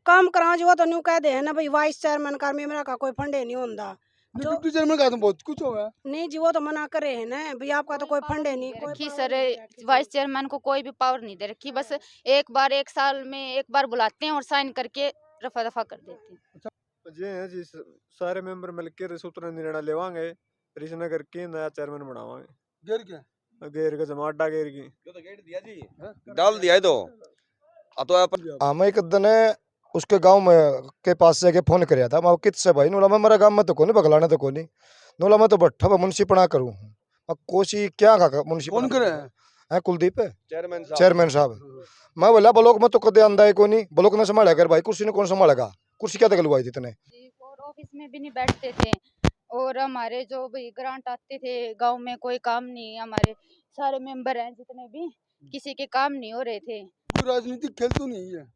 काम करा जो तो न्यू कह दे है ना भाई वाइस चेयरमैन का मेरा का कोई फंडे नहीं होता जो डिप्टी चेयरमैन का तो बहुत कुछ होगा। नहीं जी वो तो मना करे है ना भाई आपका तो कोई फंडे नहीं कोई रखी सर, वाइस चेयरमैन को कोई भी पावर नहीं दे रखी, बस एक बार 1 साल में एक बार बुलाते हैं और साइन करके रफा दफा कर देते हैं। जे हैं जी सारे मेंबर मिलकर सूत्र निर्णय लेवांगे फिर इसने करके नया चेयरमैन बनावांगे। गेर क्या गेर का जमाटा गेर की तो गेट दिया जी, डाल दिया है तो तो हमें एक दिन उसके गांव में के पास से फोन कराया था मैं कित से भाई नोला मैं मेरा गांव में तो कोनी बगलाने तो कोनी नोला मैं तो बट्ठा मुंशी पना करूँ कोशी क्या खा मुंशी कौन करे है कुलदीप है चेयरमैन चेयरमैन साहब। मैं बोला ब्लॉक में तो कदे आंदा है कोनी ब्लॉक ने संभाला कर भाई कुर्सी ने कौन संभालेगा कुर्सी क्या तकलवाई थी इतने और ऑफिस में भी नहीं बैठते थे और हमारे जो भी ग्रांट आते थे गांव में कोई काम नहीं, हमारे सारे मेंबर हैं जितने भी किसी के काम नहीं हो रहे थे। कोई राजनीतिक खेल तो नहीं है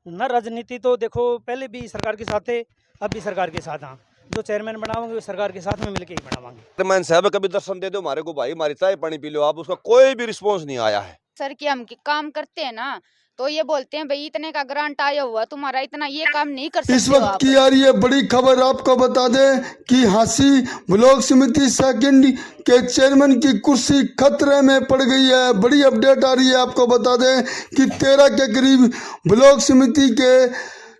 न राजनीति तो देखो पहले भी सरकार के साथ थे, अब भी सरकार के साथ हाँ, जो चेयरमैन बनावांगे वो सरकार के साथ में मिलकर ही बनावांगे। चेयरमैन साहब कभी दर्शन दे दो हमारे को भाई, हमारी चाय पानी पी लो आप, उसका कोई भी रिस्पॉन्स नहीं आया है। सर कि हम काम करते हैं ना तो ये बोलते हैं भाई इतने का ग्रांट आया हुआ तुम्हारा इतना ये काम नहीं कर सकते इस हो वक्त आप। की यार ये बड़ी खबर आपको बता दें कि हांसी ब्लॉक समिति सेकंड के चेयरमैन की कुर्सी खतरे में पड़ गई है। बड़ी अपडेट आ रही है, आपको बता दें कि 13 के करीब ब्लॉक समिति के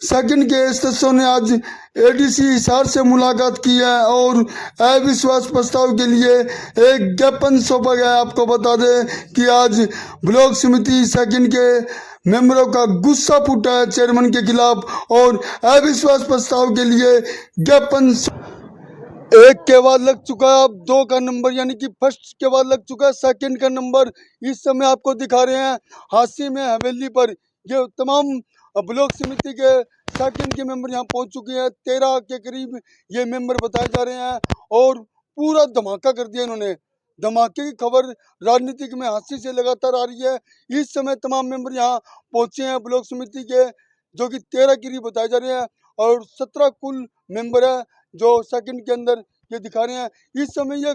सेकंड के सदस्यों ने आज एडीसी हिसार से मुलाकात की है और अविश्वास प्रस्ताव के लिए एक ज्ञापन सौंपा गया। आपको बता दें कि आज ब्लॉक समिति सेकंड के मेंबरों का गुस्सा फूटा है चेयरमैन के खिलाफ और अविश्वास प्रस्ताव के लिए ज्ञापन एक के बाद लग चुका है। अब 2 का नंबर यानी कि फर्स्ट के बाद लग चुका है, सेकंड का नंबर इस समय आपको दिखा रहे हैं हांसी में हवेली पर। ये तमाम ब्लॉक समिति के सेकंड के मेंबर यहाँ पहुंच चुके हैं। 13 के करीब ये मेंबर बताए जा रहे हैं और पूरा धमाका कर दिया इन्होंने। धमाके की खबर राजनीतिक में हांसी से लगातार आ रही है। इस समय तमाम मेंबर यहाँ पहुंचे हैं ब्लॉक समिति के, जो कि 13 के करीब बताए जा रहे हैं और 17 कुल मेंबर है जो सेकंड के अंदर ये दिखा रहे हैं। इस समय ये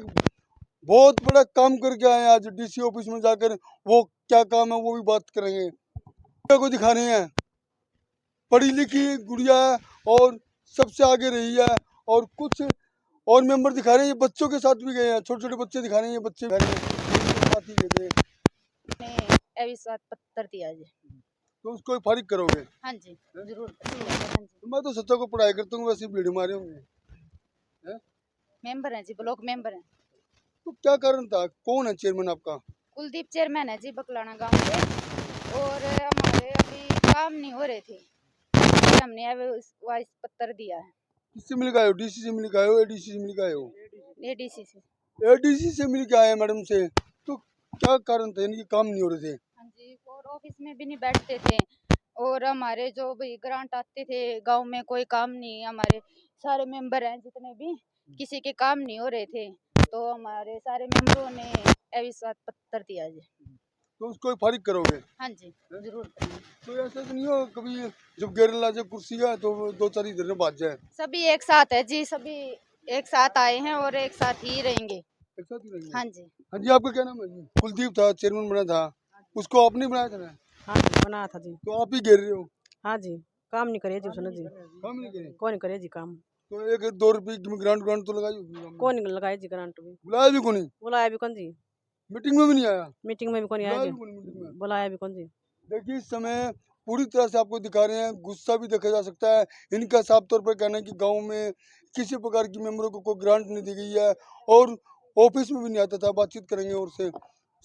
बहुत बड़ा काम करके आए हैं आज डीसी ऑफिस में जाकर। वो क्या काम है वो भी बात करेंगे। को दिखा रहे हैं पढ़ी लिखी गुड़िया है और सबसे आगे रही है और कुछ और मेंबर दिखा रहे हैं ये बच्चों के साथ भी गए हैं, छोटे छोटे बच्चे दिखा रहे हैं, ये बच्चे दिखा रहे हैं साथ ही गए थे। अविश्वास पत्र दिया जी। तो उसको फारिग करोगे? हाँ जी जरूर हाँ जी। मैं तो सच्चा को पढ़ाई करता हूँ, वैसे भीड़ मारे होंगे। मेंबर हैं जी, ब्लॉक मेंबर हैं। तो क्या कारण था, कौन है चेयरमैन आपका? कुलदीप चेयरमैन है जी बकलाना गांव से और हमारे अभी काम नहीं हो रहे थे, हमने अविश्वास पत्र दिया है। किससे मिल गए हो? डीसी से मिल गए हो? एडीसी से मिल गए हो? एडीसी से। एडीसी से मिल के आए मैडम से। तो क्या कारण था, इनके काम नहीं हो रहे थे? हाँ जी और ऑफिस में भी नहीं बैठते थे और हमारे जो भी ग्रांट आते थे गांव में कोई काम नहीं, हमारे सारे मेंबर हैं जितने भी किसी के काम नहीं हो रहे थे तो हमारे सारे मेंबरों ने अविश्वास पत्र दिया जी। तो उसको फारिग करोगे? हाँ जी जरूर। तो ऐसा तो नहीं हो कभी जब गेरला जब कुर्सी है तो 2-4 इधर में बात जाए? सभी एक साथ है जी, सभी एक साथ आए हैं और एक साथ ही रहेंगे। एक साथ ही रहेंगे? हाँ जी। हाँ जी, आपका क्या नाम है जी? कुलदीप था चेयरमैन बना था, उसको आपने बनाया था ना? हाँ जी बनाया था जी। तो आप ही घेर रहे हो? हाँ जी काम नहीं करे जी उसने जी, काम नहीं करे? कौन करे जी काम, तो 1-2 रुपये की ग्रांट ग्रांट तो लगाई होगी? कौन लगाए जी ग्रांट भी, बुलाया भी कौन? बुलाया भी कौन जी, मीटिंग में भी नहीं आया? मीटिंग में भी कौन आया बुलाया जी, भी कौन मीटिंग में? बुलाया भी कौन जी। देखिए इस समय पूरी तरह से आपको दिखा रहे हैं, गुस्सा भी देखा जा सकता है। इनका साफ तौर पर कहना है कि गांव में किसी प्रकार की मेंबरों को कोई ग्रांट नहीं दी गई है और ऑफिस में भी नहीं आता था। बातचीत करेंगे और से।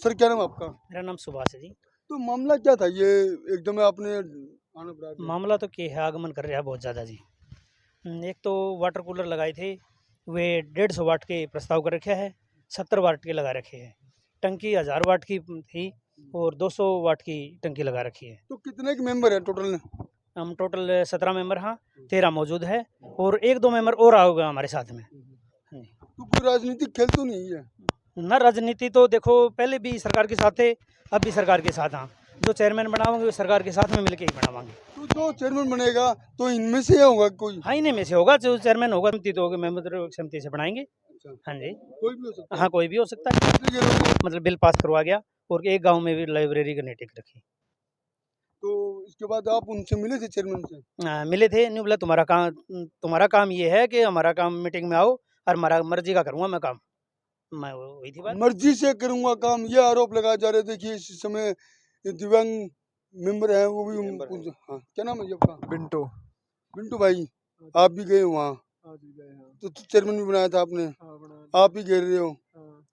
सर क्या नाम आपका? मेरा नाम सुभाष है जी। तो मामला क्या था ये एकदम आपने आना पड़ा? मामला तो क्या है, आगमन कर रहा है बहुत ज़्यादा जी। एक तो वाटर कूलर लगाए थे, वे 150 वाट के प्रस्ताव कर रखे है, 70 वाट के लगा रखे हैं। टंकी 1000 वाट की थी और 200 वाट की टंकी लगा रखी है। तो कितने के मेंबर हैं टोटल? हम टोटल 17 मेंबर हाँ, 13 मौजूद है और 1-2 मेंबर और आओगे हमारे साथ में। तो कोई राजनीतिक खेल तो नहीं है? न राजनीति तो देखो पहले भी सरकार के साथ थे, अब भी सरकार के साथ हाँ, जो चेयरमैन बनावांगे वो सरकार के साथ में मिलकर ही बनावांगे। तो जो चेयरमैन बनेगा तो इनमें से होगा कोई? हाँ इन्हीं में से होगा, जो चेयरमैन होगा समिति तो होगा, मेंबर समिति से बनाएंगे। हाँ जी कोई भी हो सकता है? हाँ कोई भी हो सकता है। मतलब बिल पास करवा गया और एक गांव में भी लाइब्रेरी का नीति रखी। तो इसके बाद आप उनसे मिले थे चेयरमैन से? मिले थे, नहीं बोला तुम्हारा काम ये है कि हमारा काम मीटिंग में आओ और हमारा मर्जी का करूँगा मैं काम। मैं वही थी बात। मर्जी से करूंगा काम, ये आरोप लगाए जा रहे थे कि इस समय ये दिव्यांग मेंबर हैं वो भी हाँ, क्या नाम है जी आपका? बिंटू। बिंटू भाई, आप भी गए वहाँ, तो चेयरमैन भी बनाया था आपने, आप ही घेर रहे हो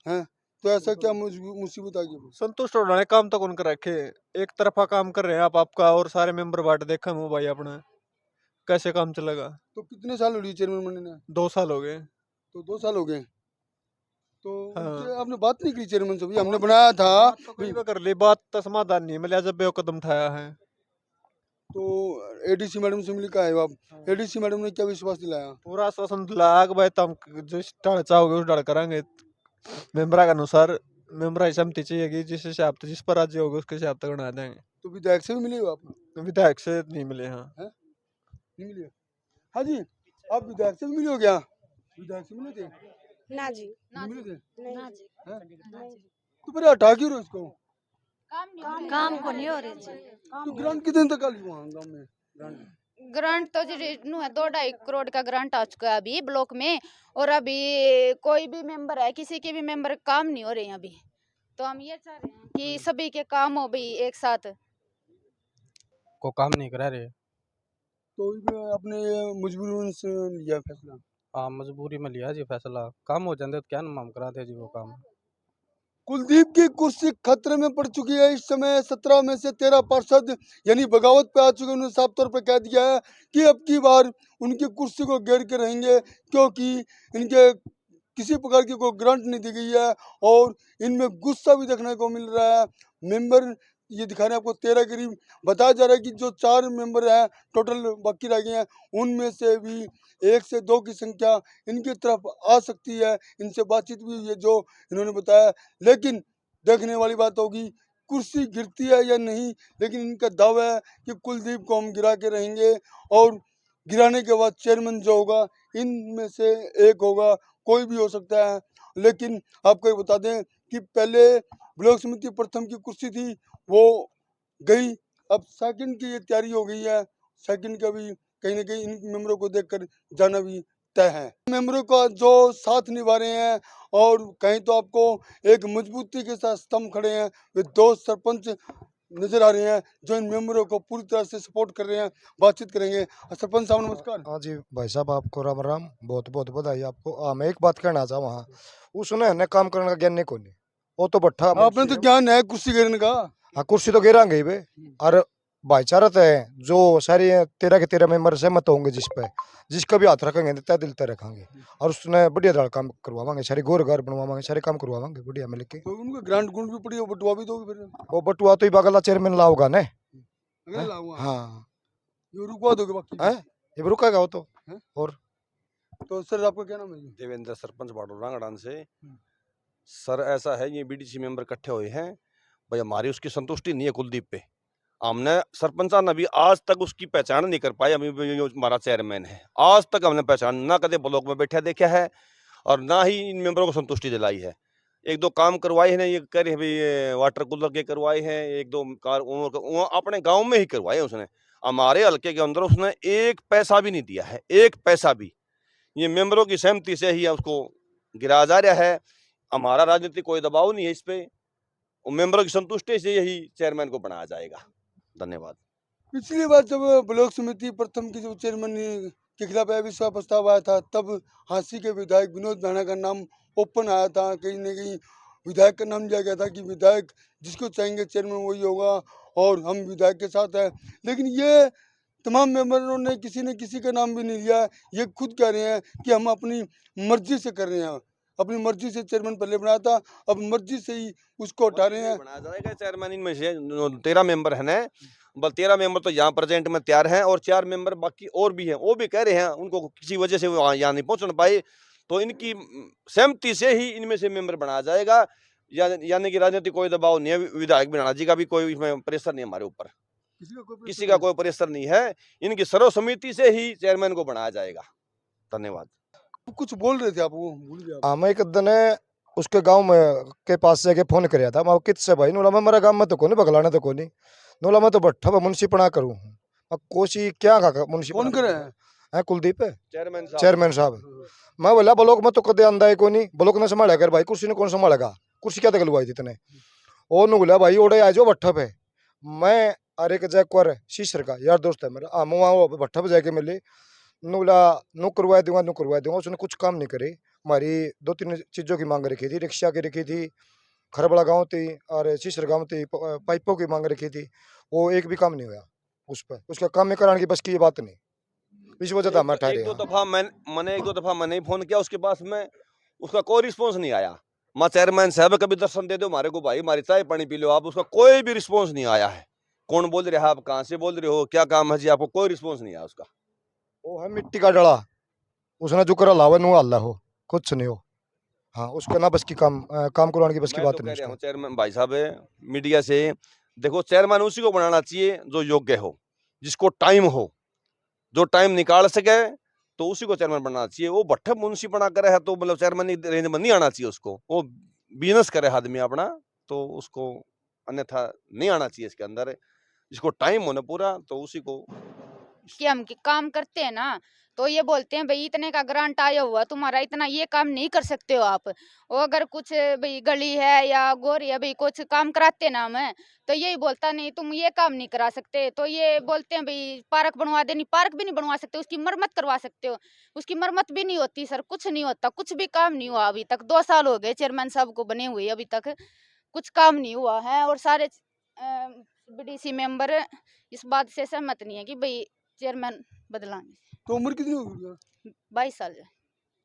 हैं, तो ऐसा क्या मुसीबत आ गई? संतुष्ट होने काम तक उनका रखे, एक तरफा काम कर रहे हैं आप आपका और सारे मेंबर बाट देखा हूँ भाई अपना, कैसे काम चलेगा? तो कितने साल हो गए चेयरमैन बनने ने? 2 साल हो गए। तो 2 साल हो गए, तो हाँ। उनसे आपने बात नहीं की चेयरमैन से? भी हमने बनाया था कई बार कर ली बात, तो समाधान नहीं मिला जब भी वो कदम उठाया है। तो एडीसी मैडम से मिल के आए हो आप? एडीसी मैडम ने क्या विश्वास दिलाया? पूरा आश्वासन दिलाया कि भाई तुम जिस ढाल चाहोगे उस ढाल करेंगे, मेंबर के अनुसार मेंबर सहमति चाहिए कि जिस हिसाब से जिस पर राज्य होगा उसके हिसाब तक बना देंगे। तो विधायक से भी मिले हो आप? विधायक से नहीं मिले। हाँ नहीं मिले? हाँ जी, आप विधायक से भी मिले हो क्या? विधायक से मिले थे? ना जी, नहीं मिले थे? ना जी, हैं? ना जी। तो फिर हटा क्यों रहे हो इसको? काम को नहीं हो रही जी। तो ग्रांट कितने तक आ गई वहाँ गाँव में? ग्रांट ग्रांट तो जी नु है 2-2.5 करोड़ का ग्रांट आ चुका है अभी ब्लॉक में, और अभी कोई भी मेंबर है, किसी के भी मेंबर काम नहीं हो रहे हैं अभी। तो हम ये चाह रहे हैं कि सभी के काम हो भाई एक साथ। को काम नहीं करा रहे। तो ये आपने मजबूरन से लिया फैसला? हाँ मजबूरी में लिया जी फैसला, काम हो जाते तो क्या नाम हम कराते जी वो काम। कुलदीप की कुर्सी खतरे में पड़ चुकी है। इस समय 17 में से 13 पार्षद यानी बगावत पे आ चुके हैं। उन्होंने साफ तौर पर कह दिया है कि अब की बार उनकी कुर्सी को घेर के रहेंगे, क्योंकि इनके किसी प्रकार की कोई ग्रांट नहीं दी गई है और इनमें गुस्सा भी देखने को मिल रहा है। मेंबर ये दिखा रहे हैं आपको 13 करीब, बताया जा रहा है कि जो 4 मेंबर हैं टोटल बाकी रह गए हैं, उनमें से भी 1 से 2 की संख्या इनकी तरफ आ सकती है। इनसे बातचीत भी हुई है जो इन्होंने बताया, लेकिन देखने वाली बात होगी कुर्सी गिरती है या नहीं। लेकिन इनका दावा है कि कुलदीप को हम गिरा के रहेंगे और गिराने के बाद चेयरमैन जो होगा इनमें से एक होगा, कोई भी हो सकता है। लेकिन आपको ये बता दें कि पहले ब्लॉक समिति प्रथम की कुर्सी थी वो गई, अब सेकंड की ये तैयारी हो गई है। सेकंड का भी कहीं ना कहीं इन मेंबरों को देखकर जाना भी तय है। मेंबरों का जो साथ निभा रहे हैं और कहीं तो आपको एक मजबूती के साथ स्तंभ खड़े हैं, वे 2 सरपंच नजर आ रहे हैं जो इन मेंबरों को पूरी तरह से सपोर्ट कर रहे हैं। बातचीत करेंगे। सरपंच साहब नमस्कार। हाँ जी भाई साहब, आपको राम राम, बहुत बहुत बधाई आपको। मैं एक बात कहना चाहूँ, हाँ उसने हने काम करने का ज्ञान नहीं कोनी, वो तो बट्ठा आपने तो ज्ञान है कुर्सी घेरने का। हाँ कुर्सी तो गिरांगे ही बे, और भाईचारा तो है जो सारे 13 के 13 मेंबर सहमत होंगे जिस पे जिसका भी हाथ रखेंगे तय दिल तय रखेंगे और उसने बढ़िया दाल काम करवावांगे, सारे गोर घर बनवावांगे, सारे काम करवावांगे बढ़िया मिल के। तो उनको ग्रांट गुंट भी पड़ी, वो बटुआ भी दोगे फिर? वो बटुआ तो ही बागला चेयरमैन लाओगा ने। अगले लाऊंगा। हाँ ये रुकवा दोगे बाकी? है ये रुकेगा वो तो। हैं? और तो सर आपका क्या नाम है जी? देवेंद्र, सरपंच बाडू रांगड़ान से। सर ऐसा है, ये बीडीसी मेंबर इकट्ठे हुए हैं भाई, हमारी उसकी संतुष्टि नहीं है कुलदीप पे। हमने सरपंच साहब अभी आज तक उसकी पहचान नहीं कर पाए। अभी जो हमारा चेयरमैन है आज तक हमने पहचान ना कदे ब्लॉक में बैठा देखा है और ना ही इन मेंबरों को संतुष्टि दिलाई है। 1-2 काम करवाए हैं, ये कह रहे भाई वाटर कूलर के करवाए हैं, 1-2 कार अपने गांव में ही करवाए उसने। हमारे हल्के के अंदर उसने 1 पैसा भी नहीं दिया है, 1 पैसा भी। ये मेंबरों की सहमति से ही उसको गिराया जा रहा है। हमारा राजनीतिक कोई दबाव नहीं है इस पे, मेंबरों की संतुष्टि से यही चेयरमैन को बनाया जाएगा। धन्यवाद। पिछली बार जब ब्लॉक समिति प्रथम की जो चेयरमैन के खिलाफ अविश्वास प्रस्ताव आया था, तब हांसी के विधायक विनोद भाना का नाम ओपन आया था। कहीं ना कहीं विधायक का नाम दिया गया था कि विधायक जिसको चाहेंगे चेयरमैन वही होगा और हम विधायक के साथ हैं। लेकिन ये तमाम मेंबरों ने किसी ने किसी का नाम भी नहीं लिया। ये खुद कह रहे हैं कि हम अपनी मर्जी से कर रहे हैं, अपनी मर्जी से चेयरमैन पहले बनाया था, अब मर्जी से ही उसको हटा रहे हैं। बनाया जाएगा चेयरमैन। इनमें से 13 मेंबर है ना, बल 13 मेंबर तो यहाँ प्रेजेंट में तैयार हैं और 4 मेंबर बाकी और भी हैं, वो भी कह रहे हैं उनको किसी वजह से वो यहाँ नहीं पहुँच पाए, तो इनकी सहमति से ही इनमें से मेंबर बनाया जाएगा। यानी कि राजनीतिक कोई दबाव नहीं है, विधायक बनाना जी का भी कोई इसमें प्रेशर नहीं हमारे ऊपर, किसी का कोई प्रेशर नहीं है। इनकी सर्वसम्मति से ही चेयरमैन को बनाया जाएगा। धन्यवाद। कुछ बोल रहे थे आप, वो भूल गया। हाँ मैं एक दिन उसके गांव में के पास से फोन कराया था, मैं कित से भाई नूला मैं मेरा गांव में तो कोनी बगलाने तो कोनी, नोला मैं तो बट्ठा मुंशी पना करूँ अब कोशी क्या का मुंशी कौन करे है? है कुलदीप है चेयरमैन साहब। मैं बोला ब्लॉक में तो कदे आंदा है को नहीं, ब्लॉक ने संभाला कर भाई, कुर्सी ने कौन संभालेगा, कुर्सी क्या तकलवाई थी तने और नु बोला भाई ओडे आ जाओ भट्ठा पे। मैं अरे के जैक्वर शीशर का यार दोस्त है मेरा, आम वहाँ भट्ठा पे जाके मिले, नु बोला नु करवा दूंगा। उसने कुछ काम नहीं करे। हमारी 2-3 चीज़ों की मांग रखी थी, रिक्शा की रखी थी, खरबड़ा गाँव थी और शीशर गाँव थी, पाइपों की मांग रखी थी, वो एक भी काम नहीं हुआ उस पर। उसका काम में कराने की बस की ये बात नहीं, इस वजह से हम ठहरे। एक दो दफा मैंने फोन किया उसके पास में, उसका कोई रिस्पॉन्स नहीं आया। माँ चेयरमैन साहब कभी दर्शन दे दो हमारे को भाई, हमारी चाय पानी पी लो आप, उसका कोई भी रिस्पॉन्स नहीं आया है। कौन बोल रहे हैं आप, कहाँ से बोल रहे हो, क्या काम है जी आपको, कोई रिस्पॉन्स नहीं आया उसका। वो है मिट्टी का डला, उसने जो करा लावा नु अल्लाह हो, कुछ नहीं हो। हाँ उसका ना बस की काम करवाने की बस की मैं बात तो नहीं कह रहा उसका। हूँ चेयरमैन भाई साहब मीडिया से, देखो चेयरमैन उसी को बनाना चाहिए जो योग्य हो, जिसको टाइम हो, जो टाइम निकाल सके, तो उसी को चेयरमैन बनाना चाहिए। वो भट्ठे मुंशी बना कर है तो मतलब चेयरमैन रेंज में नहीं आना चाहिए उसको। वो बिजनेस करे आदमी अपना, तो उसको अन्यथा नहीं आना चाहिए इसके अंदर। जिसको टाइम हो ना पूरा, तो उसी को। कि हम काम करते हैं ना, तो ये बोलते हैं भाई इतने का ग्रांट आया हुआ तुम्हारा, इतना ये काम नहीं कर सकते हो आप। और अगर कुछ भाई गली है या गोरी है भाई कुछ काम कराते ना हमें, तो यही बोलता नहीं तुम ये काम नहीं करा सकते। तो ये बोलते हैं भाई पार्क बनवा देनी, पार्क भी नहीं बनवा सकते, उसकी मरम्मत करवा सकते हो, उसकी मरम्मत भी नहीं होती सर, कुछ नहीं होता, कुछ भी काम नहीं हुआ अभी तक। 2 साल हो गए चेयरमैन साहब को बने हुए, अभी तक कुछ काम नहीं हुआ है। और सारे बीडीसी मेंबर इस बात से सहमत नहीं है कि भाई चेयरमैन बदलाएंगे। तो उम्र कितनी होगी? 22 साल है।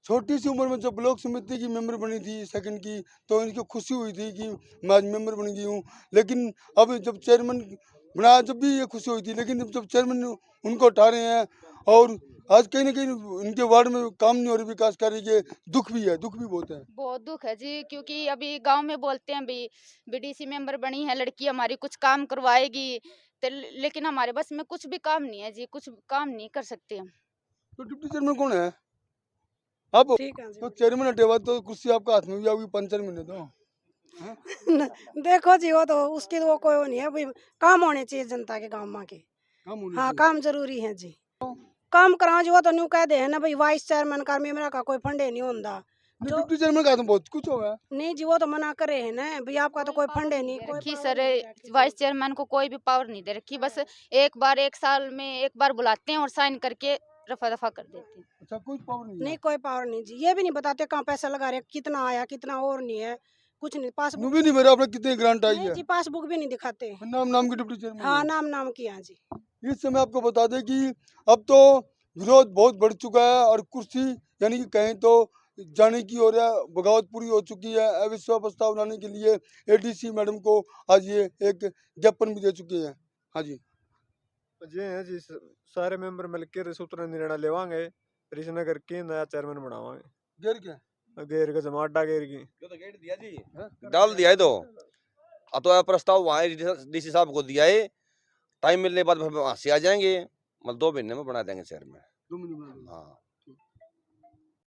छोटी सी उम्र में जब ब्लॉक समिति की मेंबर बनी थी सेकंड की, तो इनकी खुशी हुई थी कि मैं आज मेंबर बन गई हूँ। लेकिन अब जब चेयरमैन बनाया जब भी ये खुशी हुई थी, लेकिन जब चेयरमैन उनको हटा रहे हैं और आज कहीं ना कहीं इनके वार्ड में काम नहीं हो रही विकास कार्य के, दुख भी है, दुख भी बहुत है। बहुत दुख है जी, क्योंकि अभी गांव में बोलते हैं भाई बीडीसी मेंबर बनी है लड़की हमारी, कुछ काम करवाएगी, तो लेकिन हमारे बस में कुछ भी काम नहीं है जी, कुछ काम नहीं कर सकते हम। तो डिप्टी चेयरमैन कौन है? आप ठीक है जी। तो चेयरमैन हटे बाद तो कुर्सी आपका हाथ में भी आओगी 5-4 महीने तो। देखो जी वो तो उसकी तो वो कोई वो नहीं है भाई, काम होने चाहिए जनता के गाँव में के। काम होने हाँ चाहिए। काम जरूरी है जी, काम कराओ जी। वो तो न्यू कह दे है ना भाई वाइस चेयरमैन का मेमरा का कोई फंडे नहीं होता। नहीं, डिप्टी चेयरमैन का तो बहुत कुछ होगा। नहीं जी वो तो मना करे है ना भाई, आपका तो कोई फंडे नहीं, कोई रखी power सर, नहीं दे रखी। वाइस चेयरमैन को कोई भी पावर नहीं दे रखी, बस एक साल में एक बार बुलाते हैं और साइन करके रफा दफा कर देते हैं। अच्छा कोई पावर नहीं है। नहीं कोई पावर नहीं जी, ये भी नहीं बताते कहाँ पैसा लगा रहे, कितना आया कितना और नहीं है, कुछ नहीं। नु पासबुक भी नहीं मेरा अपना कितने ग्रांट आई नहीं है। जी, पासबुक भी नहीं दिखाते। नाम की डिप्टी चेयरमैन हाँ है। नाम किया जी। इस समय आपको बता दें कि अब तो विरोध बहुत बढ़ चुका है और कुर्सी यानी कि कहीं तो जाने की और बगावत पूरी हो चुकी है। अविश्वास प्रस्ताव लाने के लिए एडीसी मैडम को आज ये एक ज्ञापन भी दे चुके हैं। हाँ जी जी हैं जी, सारे मेंबर मिलकर सूत्र निर्णय लेवांगे, फिर इस नगर की नया चेयरमैन बनावांगे। गेर क्या गेर का जमाटा गेर की जो तो गेट दिया जी, डाल दिया है तो। तो यह प्रस्ताव वहाँ डीसी साहब को दिया है, टाइम मिलने के बाद वहाँ से आ जाएंगे, मतलब 2 महीने में बना देंगे चेयरमैन। 2 महीने में। हाँ